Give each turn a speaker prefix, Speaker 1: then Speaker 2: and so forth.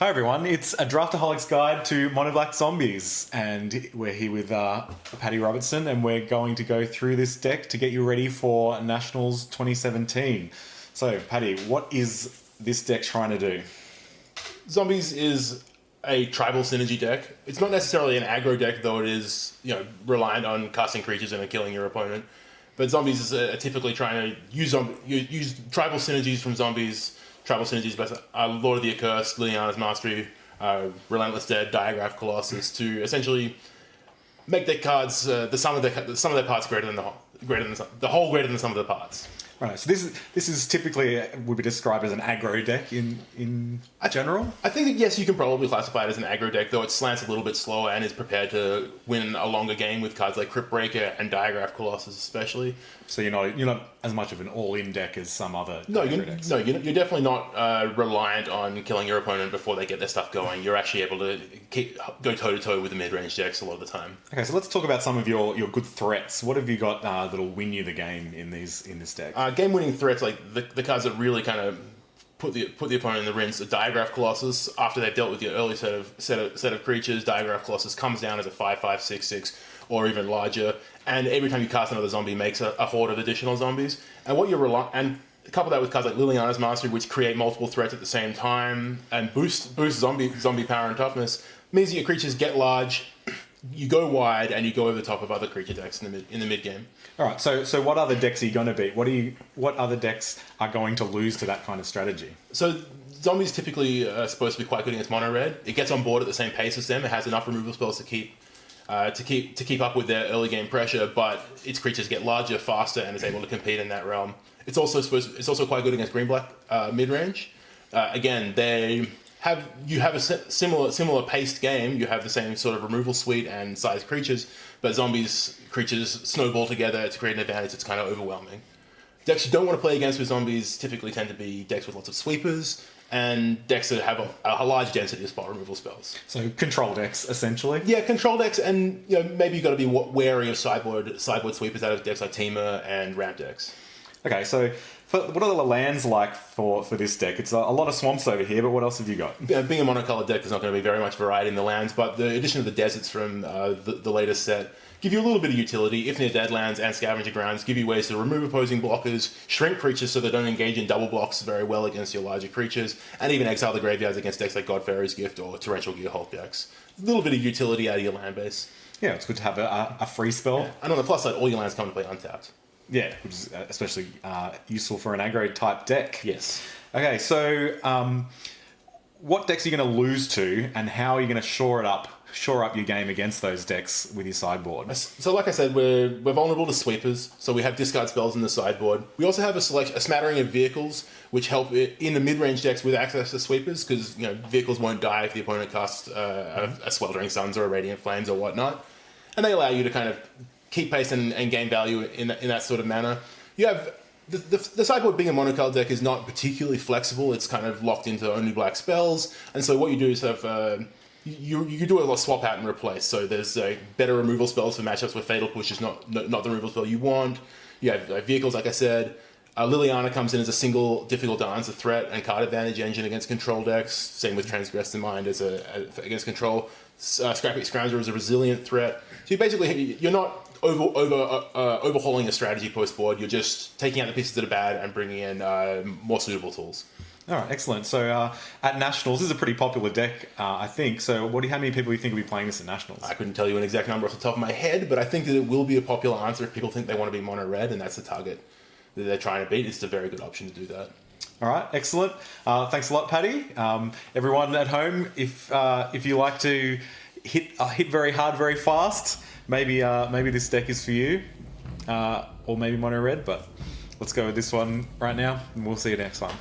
Speaker 1: Hi everyone, it's a Draftaholic's Guide to Mono Black Zombies, and we're here with Patty Robertson, and we're going to go through this deck to get you ready for Nationals 2017. So, Patty, what is this deck trying to do?
Speaker 2: Zombies is a tribal synergy deck. It's not necessarily an aggro deck, though it is, reliant on casting creatures and killing your opponent. But Zombies is typically trying to use tribal synergies from Zombies. Tribal synergies, but Lord of the Accursed, Liliana's Mastery, Relentless Dead, Diagraph Colossus, to essentially make their cards the sum of their parts greater than the whole, greater than the sum of the parts.
Speaker 1: Right. So this is typically would be described as an aggro deck in general.
Speaker 2: I think that, yes, you can probably classify it as an aggro deck, though it slants a little bit slower and is prepared to win a longer game with cards like Crypt Breaker and Diagraph Colossus, especially.
Speaker 1: So you're not as much of an all-in deck as some other decks.
Speaker 2: You're definitely not reliant on killing your opponent before they get their stuff going. You're actually able to go toe-to-toe with the mid-range decks a lot of the time.
Speaker 1: Okay, so let's talk about some of your good threats. What have you got that'll win you the game in this deck?
Speaker 2: Game-winning threats, like the cards that really kind of put the opponent in the rinse. A Diagraph Colossus, after they've dealt with your early set of creatures, Diagraph Colossus comes down as a 5/5, 6/6, or even larger. And every time you cast another zombie, makes a horde of additional zombies. And what you're and couple that with cards like Liliana's Mastery, which create multiple threats at the same time and boost zombie power and toughness, means that your creatures get large. You go wide and you go over the top of other creature decks in the mid game.
Speaker 1: All right. So what other decks are you going to beat? What other decks are going to lose to that kind of strategy?
Speaker 2: So Zombies typically are supposed to be quite good against mono red. It gets on board at the same pace as them. It has enough removal spells to keep up with their early game pressure, but its creatures get larger, faster, and is able to compete in that realm. It's also quite good against green black mid range. Again, you have a similar paced game. You have the same sort of removal suite and size creatures, but Zombies creatures snowball together to create an advantage that's kind of overwhelming. Decks you don't want to play against with Zombies typically tend to be decks with lots of sweepers and decks that have a large density of spot removal spells. So
Speaker 1: control decks, essentially.
Speaker 2: Yeah, control decks, and maybe you've got to be wary of sideboard sweepers out of decks like Teamer and ramp decks.
Speaker 1: Okay, so what are the lands like for this deck? It's a lot of swamps over here, but what else have you got?
Speaker 2: Being a monocolored deck, there's not going to be very much variety in the lands, but the addition of the deserts from the latest set give you a little bit of utility. If near Deadlands and Scavenger Grounds, give you ways to remove opposing blockers, shrink creatures so they don't engage in double blocks very well against your larger creatures, and even exile the graveyards against decks like Godfarer's Gift or Torrential Gearhulk decks. A little bit of utility out of your land base.
Speaker 1: Yeah, it's good to have a free spell. Yeah.
Speaker 2: And on the plus side, all your lands come to play untapped.
Speaker 1: Yeah, which is especially useful for an aggro type deck.
Speaker 2: Yes.
Speaker 1: Okay, so what decks are you going to lose to, and how are you going to shore up your game against those decks with your sideboard?
Speaker 2: So like I said, we're vulnerable to sweepers, so we have discard spells in the sideboard. We also have a smattering of vehicles, which help in the mid-range decks with access to sweepers, because vehicles won't die if the opponent casts a Sweltering Suns or a Radiant Flames or whatnot. And they allow you to kind of keep pace and gain value in that sort of manner. You have the sideboard, being a monocolored deck, is not particularly flexible. It's kind of locked into only black spells, and so what you do is have you do a lot of swap out and replace. So there's better removal spells for matchups where Fatal Push is not the removal spell you want. You have vehicles, like I said. Liliana comes in as a single difficult to answer threat and card advantage engine against control decks. Same with Transgressed in Mind against control. Scrappy Scrounger is a resilient threat. So you're not overhauling a strategy post board. You're just taking out the pieces that are bad and bringing in more suitable tools.
Speaker 1: All right, excellent. So at Nationals, this is a pretty popular deck, I think. So how many people do you think will be playing this at Nationals?
Speaker 2: I couldn't tell you an exact number off the top of my head, but I think that it will be a popular answer if people think they want to be mono red, and that's the target that they're trying to beat. It's a very good option to do that.
Speaker 1: All right, excellent. Thanks a lot, Patty. Everyone at home, if you like to hit very hard, very fast, maybe this deck is for you, or maybe mono red. But let's go with this one right now, and we'll see you next time.